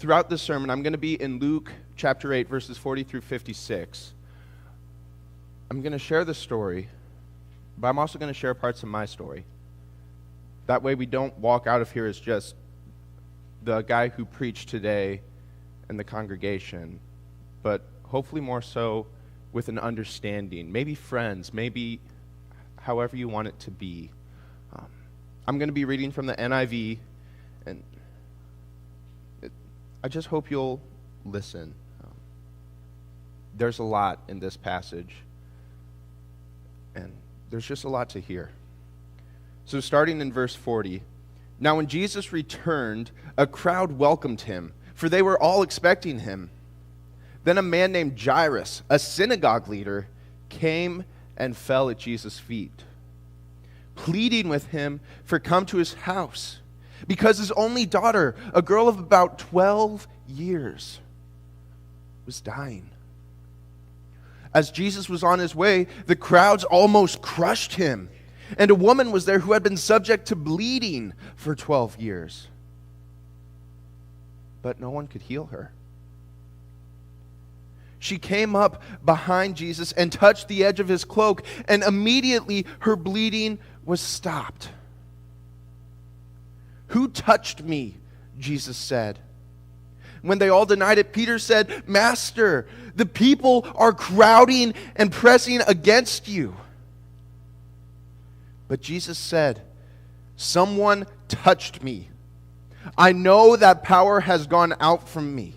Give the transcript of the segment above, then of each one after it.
throughout this sermon, I'm going to be in Luke chapter 8, verses 40 through 56. I'm going to share the story, but I'm also going to share parts of my story. That way we don't walk out of here as just the guy who preached today in the congregation, but hopefully more so with an understanding, maybe friends, maybe however you want it to be. I'm going to be reading from the NIV, and I just hope you'll listen. There's a lot in this passage, and there's just a lot to hear. So starting in verse 40, now when Jesus returned, a crowd welcomed him, for they were all expecting him. Then a man named Jairus, a synagogue leader, came and fell at Jesus' feet, pleading with him for come to his house, because his only daughter, a girl of about 12 years, was dying. As Jesus was on his way, the crowds almost crushed him, and a woman was there who had been subject to bleeding for 12 years. But no one could heal her. She came up behind Jesus and touched the edge of his cloak, and immediately her bleeding was stopped. "Who touched me?" Jesus said. When they all denied it, Peter said, "Master, the people are crowding and pressing against you." But Jesus said, "Someone touched me. I know that power has gone out from me."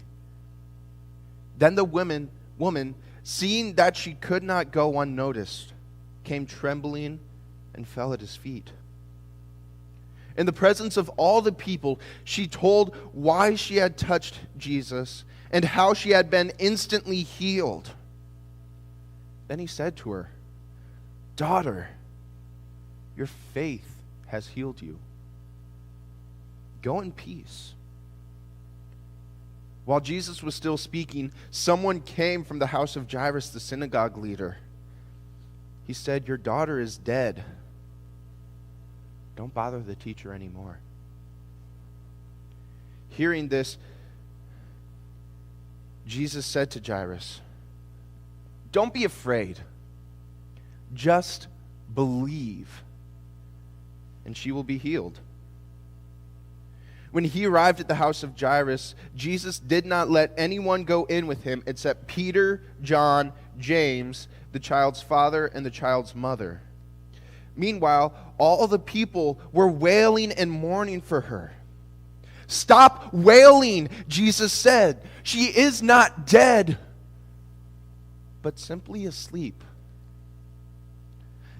Then the woman, seeing that she could not go unnoticed, came trembling and fell at his feet. In the presence of all the people, she told why she had touched Jesus and how she had been instantly healed. Then he said to her, "Daughter, your faith has healed you. Go in peace." While Jesus was still speaking, someone came from the house of Jairus, the synagogue leader. He said, "Your daughter is dead. Don't bother the teacher anymore." Hearing this, Jesus said to Jairus, "Don't be afraid. Just believe, and she will be healed." When he arrived at the house of Jairus, Jesus did not let anyone go in with him except Peter, John, James, the child's father, and the child's mother. Meanwhile, all the people were wailing and mourning for her. "Stop wailing," Jesus said. "She is not dead, but simply asleep."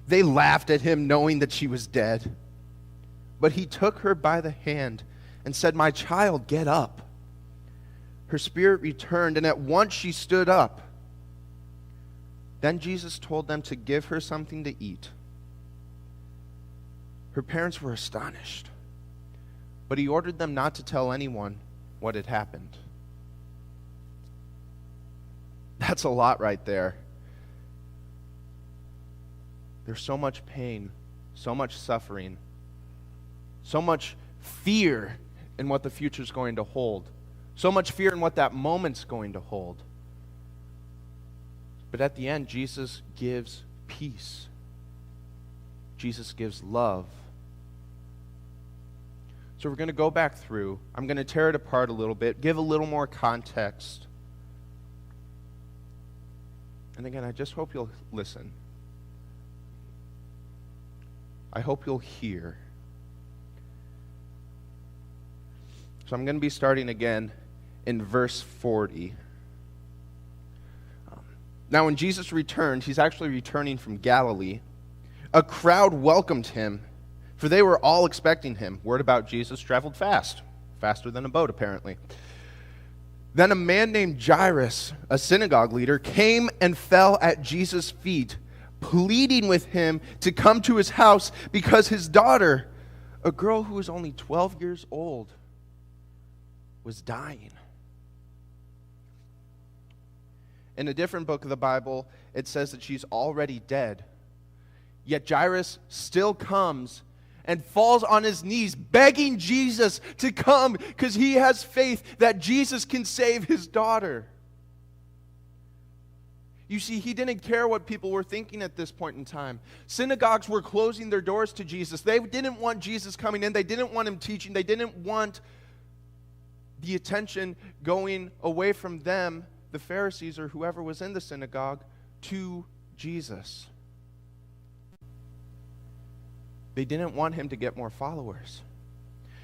They laughed at him, knowing that she was dead. But he took her by the hand and said, "My child, get up." Her spirit returned, and at once she stood up. Then Jesus told them to give her something to eat. Her parents were astonished, but he ordered them not to tell anyone what had happened. That's a lot right there. There's so much pain, so much suffering, so much fear in what the future's going to hold, so much fear in what that moment's going to hold. But at the end, Jesus gives peace. Jesus gives love. So we're going to go back through. I'm going to tear it apart a little bit, give a little more context. And again, I just hope you'll listen. I hope you'll hear. So I'm going to be starting again in verse 40. Now when Jesus returned, he's actually returning from Galilee. A crowd welcomed him, for they were all expecting him. Word about Jesus traveled fast, faster than a boat apparently. Then a man named Jairus, a synagogue leader, came and fell at Jesus' feet, pleading with him to come to his house because his daughter, a girl who was only 12 years old, was dying. In a different book of the Bible, it says that she's already dead. Yet Jairus still comes and falls on his knees, begging Jesus to come because he has faith that Jesus can save his daughter. You see, he didn't care what people were thinking at this point in time. Synagogues were closing their doors to Jesus. They didn't want Jesus coming in. They didn't want him teaching. They didn't want the attention going away from them, the Pharisees or whoever was in the synagogue, to Jesus. They didn't want him to get more followers.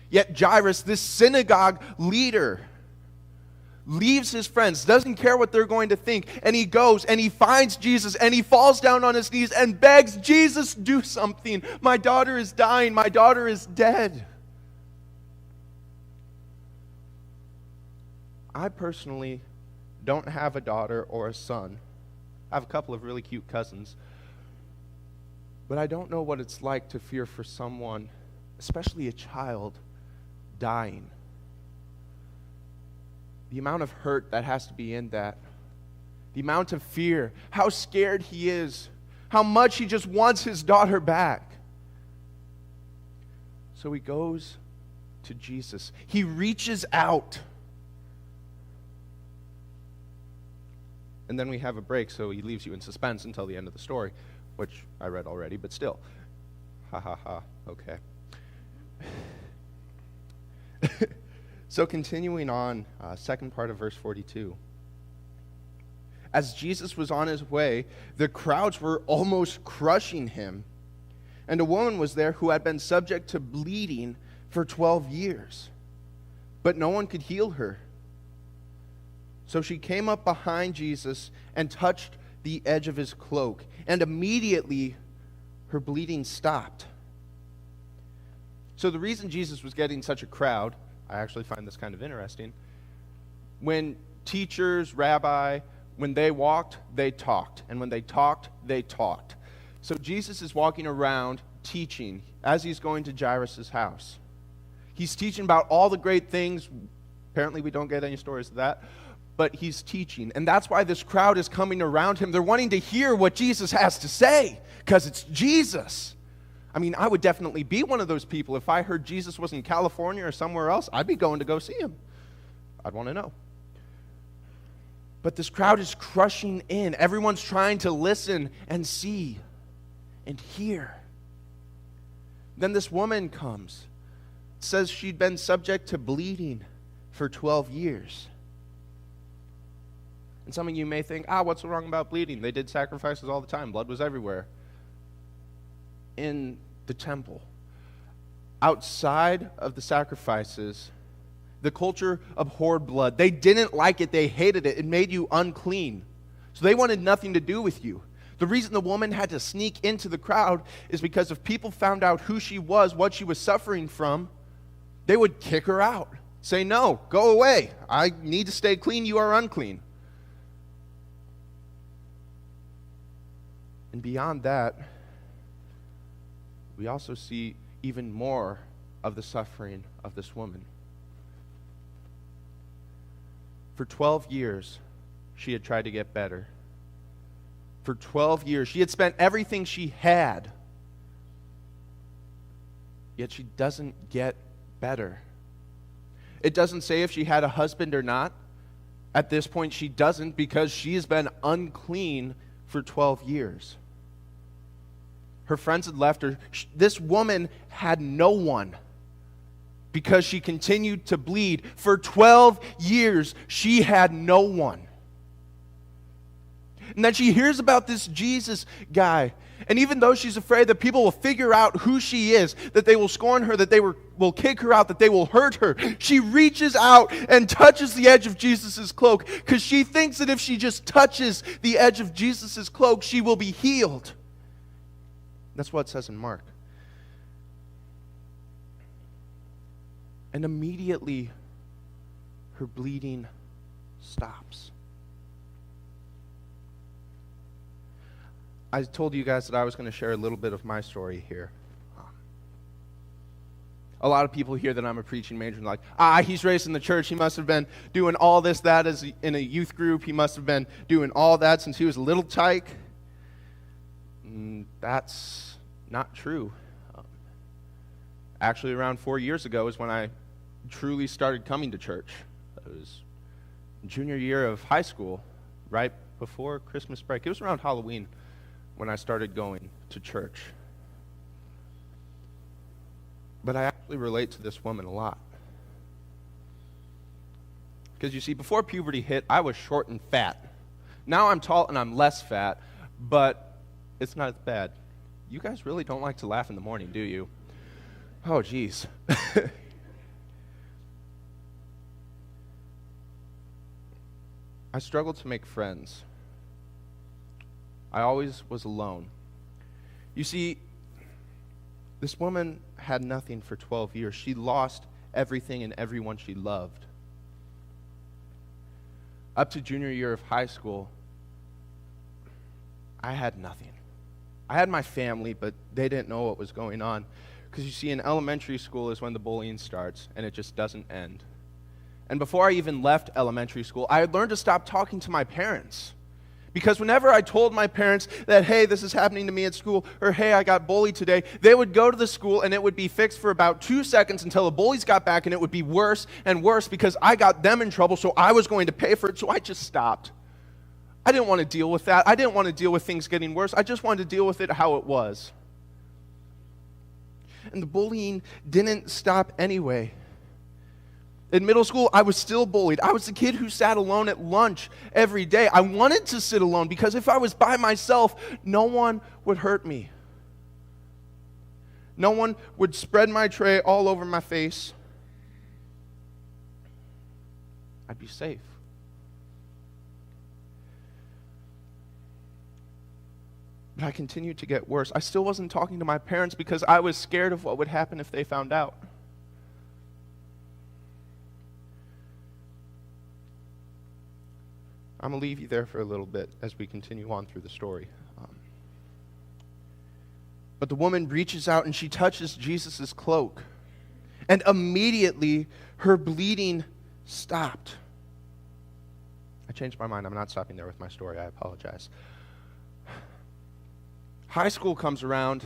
Yet Jairus, this synagogue leader, leaves his friends, doesn't care what they're going to think, and he goes and he finds Jesus and he falls down on his knees and begs, Jesus, do something. My daughter is dying. My daughter is dead. I personally don't have a daughter or a son. I have a couple of really cute cousins. But I don't know what it's like to fear for someone, especially a child, dying. The amount of hurt that has to be in that. The amount of fear. How scared he is. How much he just wants his daughter back. So he goes to Jesus. He reaches out. And then we have a break, so he leaves you in suspense until the end of the story, which I read already, but still. Ha ha ha. Okay. So continuing on, second part of verse 42. As Jesus was on his way, the crowds were almost crushing him. And a woman was there who had been subject to bleeding for 12 years. But no one could heal her. So she came up behind Jesus and touched the edge of his cloak. And immediately her bleeding stopped. So the reason Jesus was getting such a crowd, I actually find this kind of interesting. When teachers, rabbi, when they walked, they talked. And when they talked, they taught. So Jesus is walking around teaching as he's going to Jairus' house. He's teaching about all the great things. Apparently we don't get any stories of that. But he's teaching. And that's why this crowd is coming around him. They're wanting to hear what Jesus has to say because it's Jesus. I mean, I would definitely be one of those people. If I heard Jesus was in California or somewhere else, I'd be going to go see him. I'd want to know. But this crowd is crushing in. Everyone's trying to listen and see and hear. Then this woman comes. It says she'd been subject to bleeding for 12 years. And some of you may think, what's wrong about bleeding? They did sacrifices all the time. Blood was everywhere. In the temple, outside of the sacrifices, the culture abhorred blood. They didn't like it. They hated it. It made you unclean. So they wanted nothing to do with you. The reason the woman had to sneak into the crowd is because if people found out who she was, what she was suffering from, they would kick her out. Say, no, go away. I need to stay clean. You are unclean. And beyond that, we also see even more of the suffering of this woman. For 12 years, she had tried to get better. For 12 years, she had spent everything she had. Yet she doesn't get better. It doesn't say if she had a husband or not. At this point, she doesn't because she has been unclean for 12 years. Her friends had left her. This woman had no one because she continued to bleed. For 12 years, she had no one. And then she hears about this Jesus guy. And even though she's afraid that people will figure out who she is, that they will scorn her, that they will kick her out, that they will hurt her, she reaches out and touches the edge of Jesus' cloak because she thinks that if she just touches the edge of Jesus' cloak, she will be healed. That's what it says in Mark. And immediately, her bleeding stops. I told you guys that I was going to share a little bit of my story here. A lot of people hear that I'm a preaching major and like, he's raised in the church. He must have been doing all this, that as in a youth group. He must have been doing all that since he was a little tyke. That's not true. Actually, around 4 years ago is when I truly started coming to church. It was junior year of high school, right before Christmas break. It was around Halloween when I started going to church. But I actually relate to this woman a lot. Because you see, before puberty hit, I was short and fat. Now I'm tall and I'm less fat, but it's not as bad. You guys really don't like to laugh in the morning, do you? Oh, geez. I struggled to make friends. I always was alone. You see, this woman had nothing for 12 years. She lost everything and everyone she loved. Up to junior year of high school, I had nothing. I had my family, but they didn't know what was going on. Because you see, in elementary school is when the bullying starts, and it just doesn't end. And before I even left elementary school, I had learned to stop talking to my parents. Because whenever I told my parents that, hey, this is happening to me at school, or hey, I got bullied today, they would go to the school and it would be fixed for about 2 seconds until the bullies got back, and it would be worse and worse because I got them in trouble, so I was going to pay for it, so I just stopped. I didn't want to deal with that. I didn't want to deal with things getting worse. I just wanted to deal with it how it was. And the bullying didn't stop anyway. In middle school, I was still bullied. I was the kid who sat alone at lunch every day. I wanted to sit alone because if I was by myself, no one would hurt me. No one would spread my tray all over my face. I'd be safe. But I continued to get worse. I still wasn't talking to my parents because I was scared of what would happen if they found out. I'm going to leave you there for a little bit as we continue on through the story. But the woman reaches out and she touches Jesus' cloak. And immediately her bleeding stopped. I changed my mind. I'm not stopping there with my story. I apologize. High school comes around.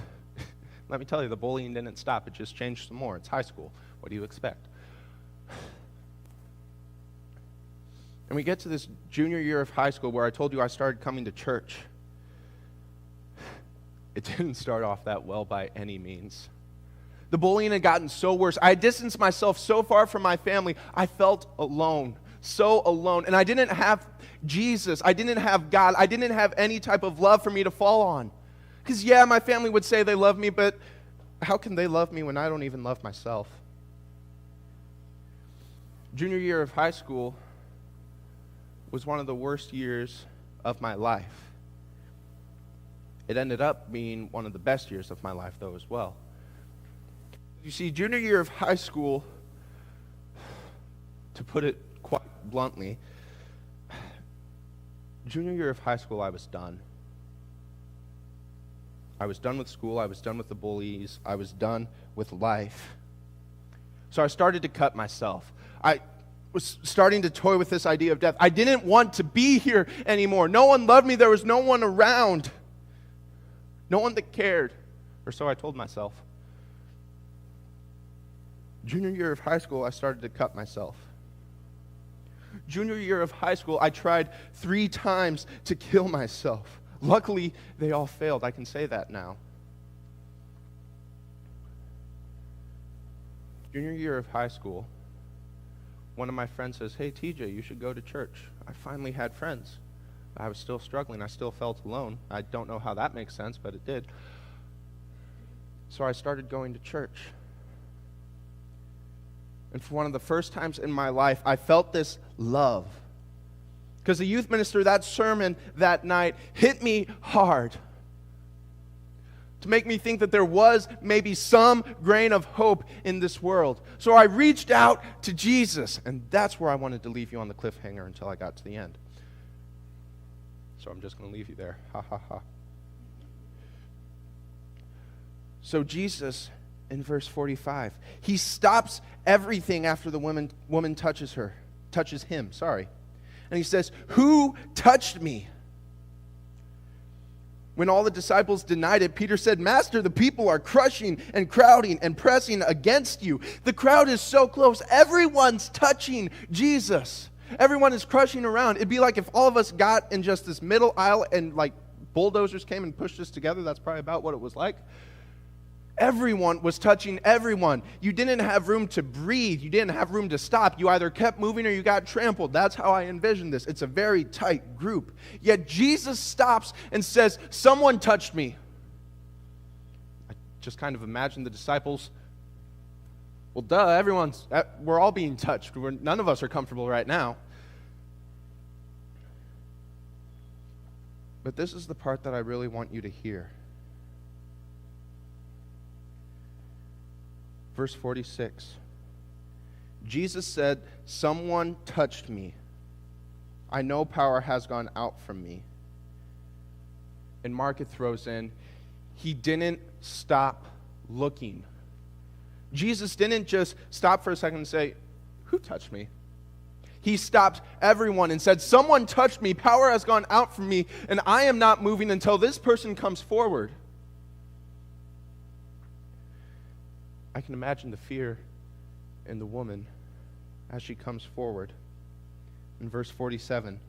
Let me tell you, the bullying didn't stop. It just changed some more. It's high school. What do you expect? And we get to this junior year of high school where I told you I started coming to church. It didn't start off that well by any means. The bullying had gotten so worse. I had distanced myself so far from my family, I felt alone, so alone. And I didn't have Jesus. I didn't have God. I didn't have any type of love for me to fall on. Because, yeah, my family would say they love me, but how can they love me when I don't even love myself? Junior year of high school was one of the worst years of my life. It ended up being one of the best years of my life, though, as well. You see, junior year of high school, to put it quite bluntly, junior year of high school, I was done. I was done with school. I was done with the bullies. I was done with life. So I started to cut myself. I was starting to toy with this idea of death. I didn't want to be here anymore. No one loved me. There was no one around. No one that cared. Or so I told myself. Junior year of high school, I started to cut myself. Junior year of high school, I tried 3 times to kill myself. Luckily, they all failed. I can say that now. Junior year of high school, one of my friends says, hey, TJ, you should go to church. I finally had friends. I was still struggling. I still felt alone. I don't know how that makes sense, but it did. So I started going to church. And for one of the first times in my life, I felt this love. Because the youth minister, that sermon that night hit me hard. To make me think that there was maybe some grain of hope in this world. So I reached out to Jesus, and that's where I wanted to leave you on the cliffhanger until I got to the end. So I'm just going to leave you there. Ha ha ha. So Jesus, in verse 45, he stops everything after the woman touches him. And he says, who touched me? When all the disciples denied it, Peter said, "Master, the people are crushing and crowding and pressing against you. The crowd is so close. Everyone's touching Jesus. Everyone is crushing around." It'd be like if all of us got in just this middle aisle and like bulldozers came and pushed us together. That's probably about what it was like. Everyone was touching everyone. You didn't have room to breathe. You didn't have room to stop. You either kept moving or you got trampled. That's how I envision this. It's a very tight group. Yet Jesus stops and says, "Someone touched me." I just kind of imagine the disciples, well, duh, we're all being touched. None of us are comfortable right now. But this is the part that I really want you to hear. Verse 46, Jesus said, "Someone touched me. I know power has gone out from me." And Mark it throws in, he didn't stop looking. Jesus didn't just stop for a second and say, "Who touched me?" He stopped everyone and said, "Someone touched me. Power has gone out from me, and I am not moving until this person comes forward." I can imagine the fear in the woman as she comes forward. In verse 47,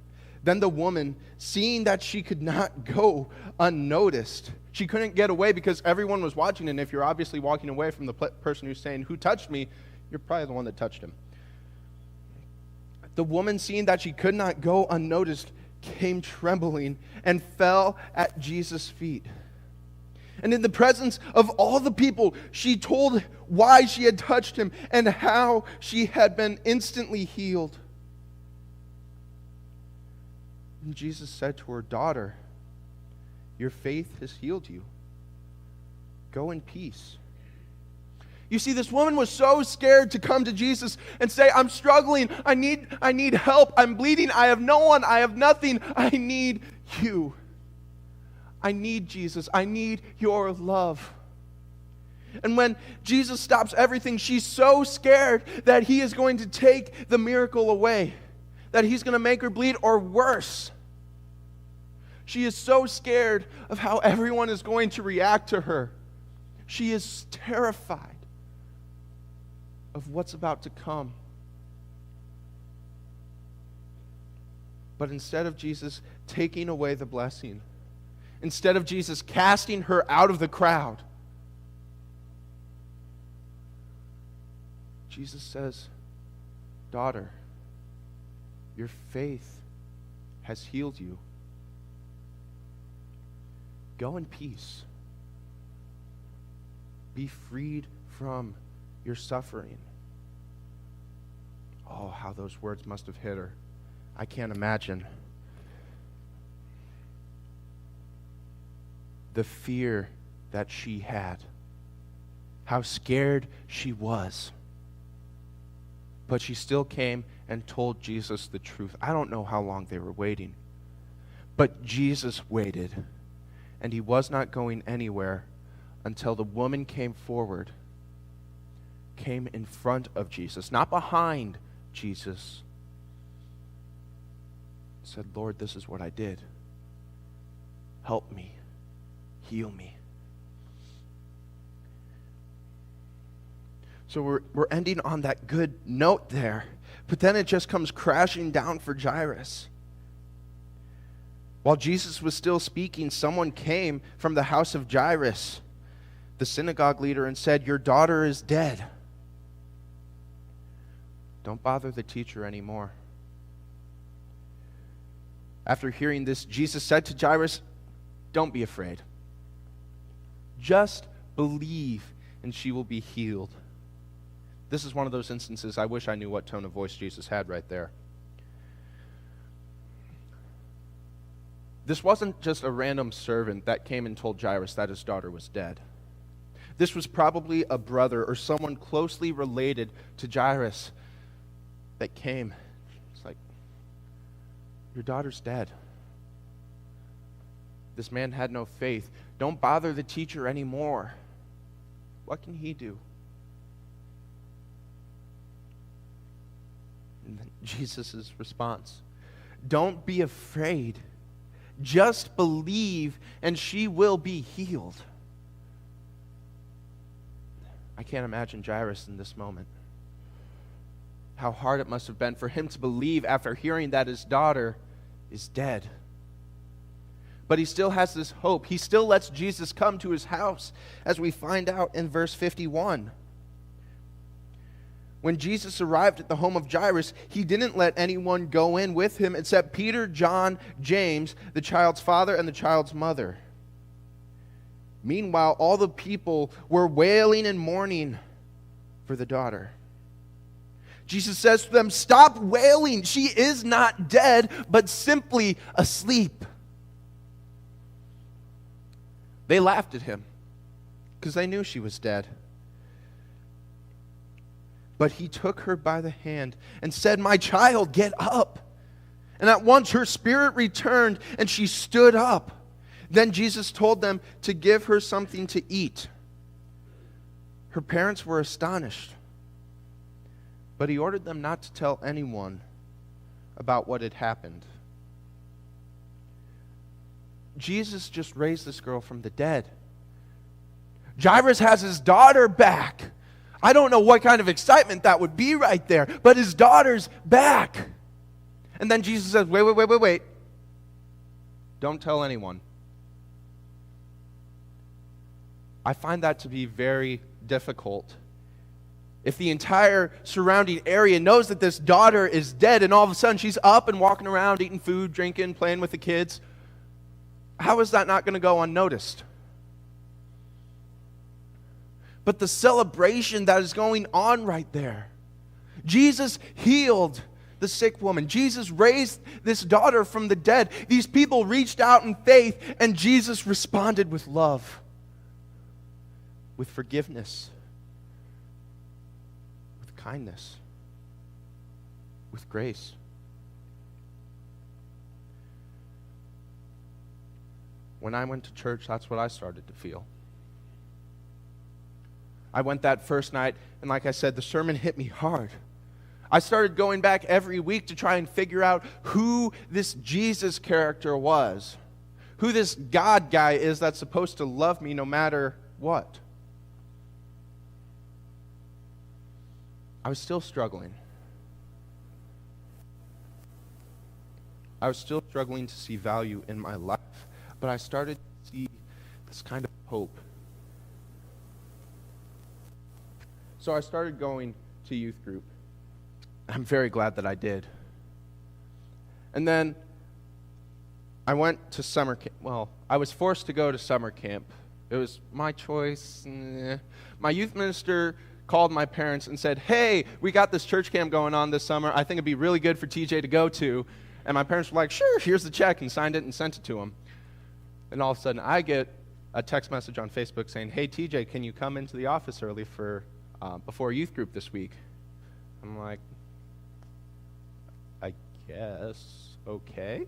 then the woman, seeing that she could not go unnoticed, she couldn't get away because everyone was watching, and if you're obviously walking away from the person who's saying, "Who touched me?" you're probably the one that touched him. The woman, seeing that she could not go unnoticed, came trembling and fell at Jesus' feet. And in the presence of all the people, she told why she had touched him and how she had been instantly healed. And Jesus said to her, "Daughter, your faith has healed you. Go in peace." You see, this woman was so scared to come to Jesus and say, "I'm struggling. I need help. I'm bleeding. I have no one. I have nothing. I need you. I need Jesus. I need your love." And when Jesus stops everything, she's so scared that he is going to take the miracle away, that he's going to make her bleed, or worse. She is so scared of how everyone is going to react to her. She is terrified of what's about to come. But instead of Jesus taking away the blessing, instead of Jesus casting her out of the crowd, Jesus says, "Daughter, your faith has healed you. Go in peace. Be freed from your suffering." Oh, how those words must have hit her. I can't imagine. The fear that she had, how scared she was. But she still came and told Jesus the truth. I don't know how long they were waiting, but Jesus waited, and he was not going anywhere until the woman came forward, came in front of Jesus, not behind Jesus, said, "Lord, this is what I did. Help me. Heal me." So we're ending on that good note there, but then it just comes crashing down for Jairus. While Jesus was still speaking, someone came from the house of Jairus, the synagogue leader, and said, "Your daughter is dead. Don't bother the teacher anymore." After hearing this, Jesus said to Jairus, "Don't be afraid. Just believe, and she will be healed." This is one of those instances I wish I knew what tone of voice Jesus had right there. This wasn't just a random servant that came and told Jairus that his daughter was dead. This was probably a brother or someone closely related to Jairus that came. It's like, "Your daughter's dead." This man had no faith. Don't bother the teacher anymore. What can he do? And then Jesus' response, "Don't be afraid. Just believe and she will be healed. I can't imagine Jairus in this moment. How hard it must have been for him to believe after hearing that his daughter is dead. But he still has this hope. He still lets Jesus come to his house, as we find out in verse 51. When Jesus arrived at the home of Jairus, he didn't let anyone go in with him except Peter, John, James, the child's father, and the child's mother. Meanwhile, all the people were wailing and mourning for the daughter. Jesus says to them, "Stop wailing. She is not dead, but simply asleep." They laughed at him because they knew she was dead. But he took her by the hand and said, "My child, get up." And at once her spirit returned and she stood up. Then Jesus told them to give her something to eat. Her parents were astonished, but he ordered them not to tell anyone about what had happened. Jesus just raised this girl from the dead. Jairus has his daughter back. I don't know what kind of excitement that would be right there, but his daughter's back. And then Jesus says, wait. Don't tell anyone. I find that to be very difficult. If the entire surrounding area knows that this daughter is dead and all of a sudden she's up and walking around eating food, drinking, playing with the kids, how is that not going to go unnoticed? But the celebration that is going on right there. Jesus healed the sick woman. Jesus raised this daughter from the dead. These people reached out in faith, and Jesus responded with love, with forgiveness, with kindness, with grace. When I went to church, that's what I started to feel. I went that first night, and like I said, the sermon hit me hard. I started going back every week to try and figure out who this Jesus character was, who this God guy is that's supposed to love me no matter what. I was still struggling. I was still struggling to see value in my life, but I started to see this kind of hope. So I started going to youth group. I'm very glad that I did. And then I went to summer camp. Well, I was forced to go to summer camp. It was my choice. My youth minister called my parents and said, "Hey, we got this church camp going on this summer. I think it'd be really good for TJ to go to." And my parents were like, "Sure, here's the check," and signed it and sent it to him. And all of a sudden, I get a text message on Facebook saying, "Hey, TJ, can you come into the office early for before youth group this week?" I'm like, I guess, okay.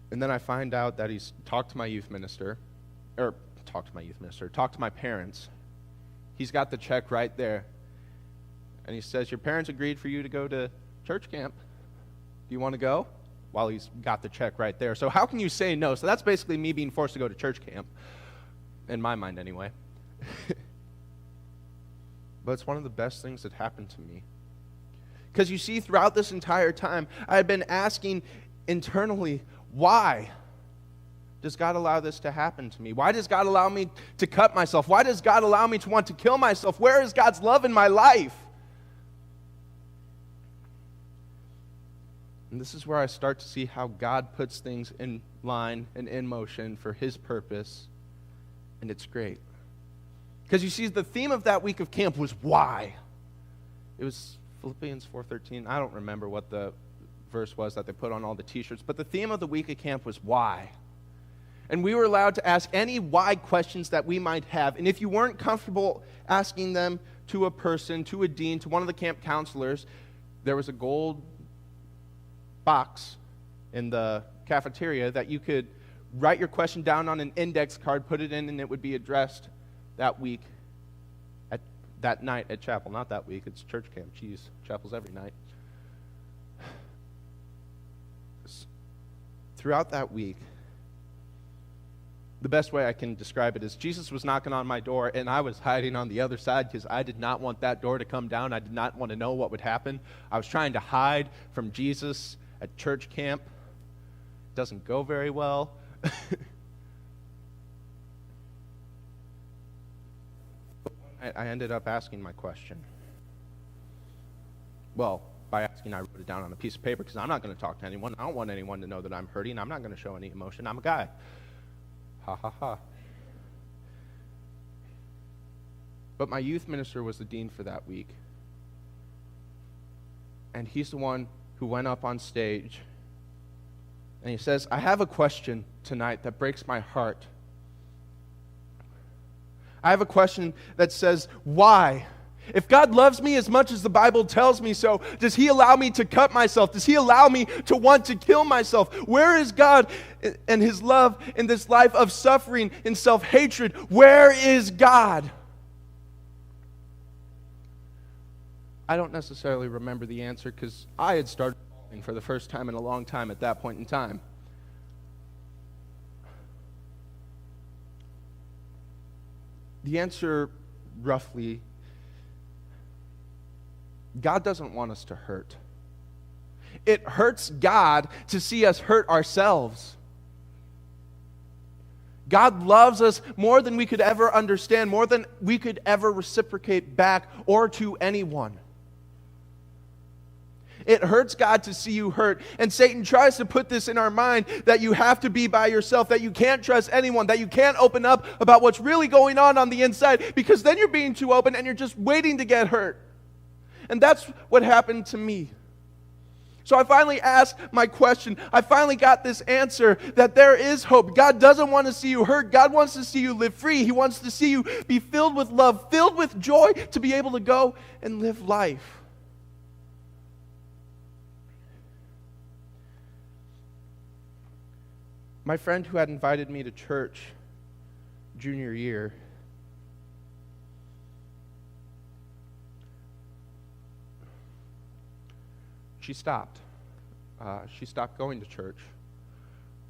And then I find out that he's talked to my parents. He's got the check right there. And he says, "Your parents agreed for you to go to church camp. Do you want to go?" While he's got the check right there. So how can you say no? So that's basically me being forced to go to church camp. In my mind, anyway. But it's one of the best things that happened to me. Because you see, throughout this entire time, I had been asking internally, why does God allow this to happen to me? Why does God allow me to cut myself? Why does God allow me to want to kill myself? Where is God's love in my life? And this is where I start to see how God puts things in line and in motion for His purpose, and it's great. Because you see, the theme of that week of camp was why. It was Philippians 4:13. I don't remember what the verse was that they put on all the t-shirts, but the theme of the week of camp was why. And we were allowed to ask any why questions that we might have. And if you weren't comfortable asking them to a person, to a dean, to one of the camp counselors, there was a gold box in the cafeteria that you could write your question down on an index card, put it in, and it would be addressed that week, that night at chapel. Not that week, it's church camp. Jeez, chapel's every night. throughout that week, the best way I can describe it is Jesus was knocking on my door, and I was hiding on the other side because I did not want that door to come down. I did not want to know what would happen. I was trying to hide from Jesus at church camp. Doesn't go very well. I ended up asking my question. Well, by asking, I wrote it down on a piece of paper because I'm not going to talk to anyone. I don't want anyone to know that I'm hurting. I'm not going to show any emotion. I'm a guy. Ha ha ha. But my youth minister was the dean for that week. And he's the one who went up on stage. And he says, I have a question tonight that breaks my heart. I have a question that says, why? If God loves me as much as the Bible tells me so, does he allow me to cut myself? Does he allow me to want to kill myself? Where is God and his love in this life of suffering and self-hatred? Where is God? I don't necessarily remember the answer because I had started falling for the first time in a long time at that point in time. The answer, roughly, God doesn't want us to hurt. It hurts God to see us hurt ourselves. God loves us more than we could ever understand, more than we could ever reciprocate back or to anyone. It hurts God to see you hurt. And Satan tries to put this in our mind that you have to be by yourself, that you can't trust anyone, that you can't open up about what's really going on the inside, because then you're being too open and you're just waiting to get hurt. And that's what happened to me. So I finally asked my question. I finally got this answer that there is hope. God doesn't want to see you hurt. God wants to see you live free. He wants to see you be filled with love, filled with joy, to be able to go and live life. My friend who had invited me to church junior year, she stopped. She stopped going to church.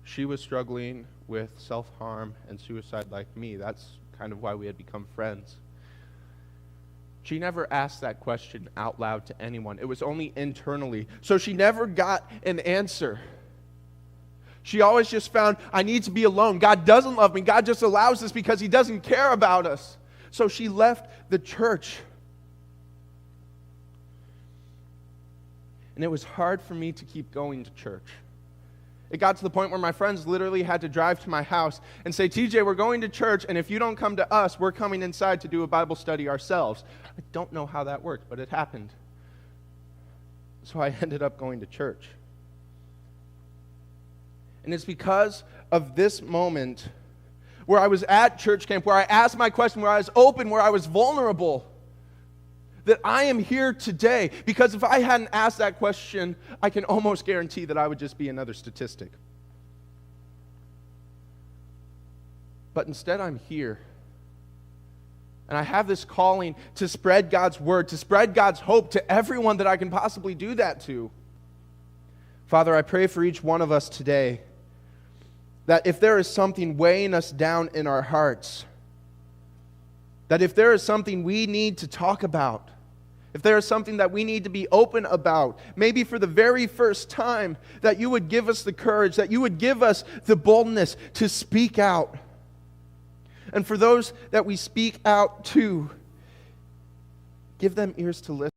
She was struggling with self-harm and suicide like me. That's kind of why we had become friends. She never asked that question out loud to anyone. It was only internally. So she never got an answer. She always just found, I need to be alone. God doesn't love me. God just allows this because he doesn't care about us. So she left the church. And it was hard for me to keep going to church. It got to the point where my friends literally had to drive to my house and say, TJ, we're going to church, and if you don't come to us, we're coming inside to do a Bible study ourselves. I don't know how that worked, but it happened. So I ended up going to church. And it's because of this moment where I was at church camp, where I asked my question, where I was open, where I was vulnerable, that I am here today. Because if I hadn't asked that question, I can almost guarantee that I would just be another statistic. But instead, I'm here. And I have this calling to spread God's word, to spread God's hope to everyone that I can possibly do that to. Father, I pray for each one of us today that if there is something weighing us down in our hearts, that if there is something we need to talk about, if there is something that we need to be open about, maybe for the very first time, that you would give us the courage, that you would give us the boldness to speak out. And for those that we speak out to, give them ears to listen.